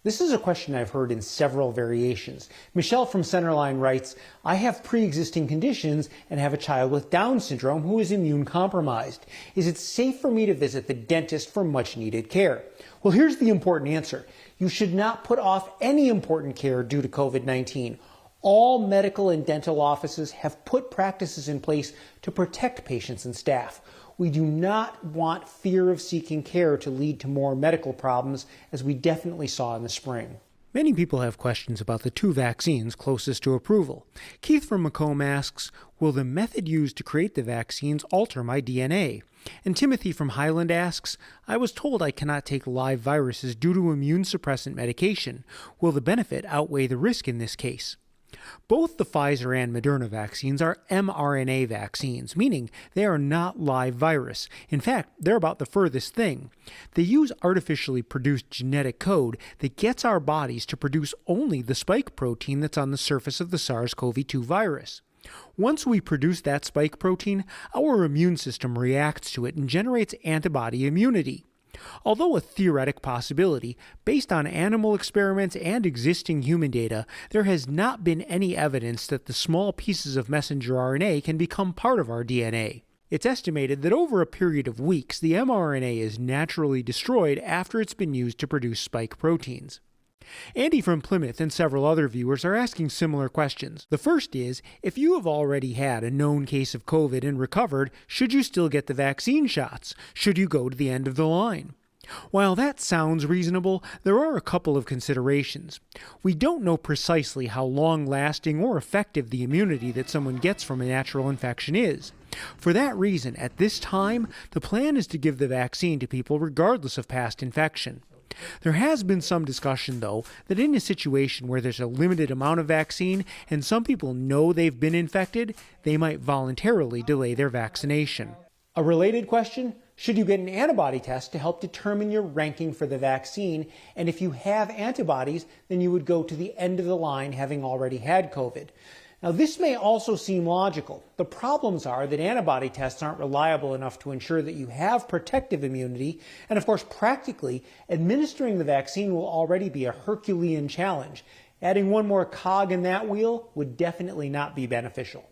This is a question I've heard in several variations. Michelle from Centerline writes, I have pre-existing conditions and have a child with Down syndrome who is immune compromised. Is it safe for me to visit the dentist for much needed care? Well, here's the important answer. You should not put off any important care due to COVID-19. All medical and dental offices have put practices in place to protect patients and staff. We do not want fear of seeking care to lead to more medical problems, as we definitely saw in the spring. Many people have questions about the two vaccines closest to approval. Keith from Macomb asks, will the method used to create the vaccines alter my DNA? And Timothy from Highland asks, I was told I cannot take live viruses due to immune suppressant medication. Will the benefit outweigh the risk in this case? Both the Pfizer and Moderna vaccines are mRNA vaccines, meaning they are not live virus. In fact, they're about the furthest thing. They use artificially produced genetic code that gets our bodies to produce only the spike protein that's on the surface of the SARS-CoV-2 virus. Once we produce that spike protein, our immune system reacts to it and generates antibody immunity. Although a theoretic possibility, based on animal experiments and existing human data, there has not been any evidence that the small pieces of messenger RNA can become part of our DNA. It's estimated that over a period of weeks, the mRNA is naturally destroyed after it's been used to produce spike proteins. Andy from Plymouth and several other viewers are asking similar questions. The first is, if you have already had a known case of COVID and recovered, should you still get the vaccine shots? Should you go to the end of the line? While that sounds reasonable, there are a couple of considerations. We don't know precisely how long-lasting or effective the immunity that someone gets from a natural infection is. For that reason, at this time, the plan is to give the vaccine to people regardless of past infection. There has been some discussion, though, that in a situation where there's a limited amount of vaccine and some people know they've been infected, they might voluntarily delay their vaccination. A related question, should you get an antibody test to help determine your ranking for the vaccine? And if you have antibodies, then you would go to the end of the line having already had COVID. Now, this may also seem logical. The problems are that antibody tests aren't reliable enough to ensure that you have protective immunity, and of course, practically, administering the vaccine will already be a Herculean challenge. Adding one more cog in that wheel would definitely not be beneficial.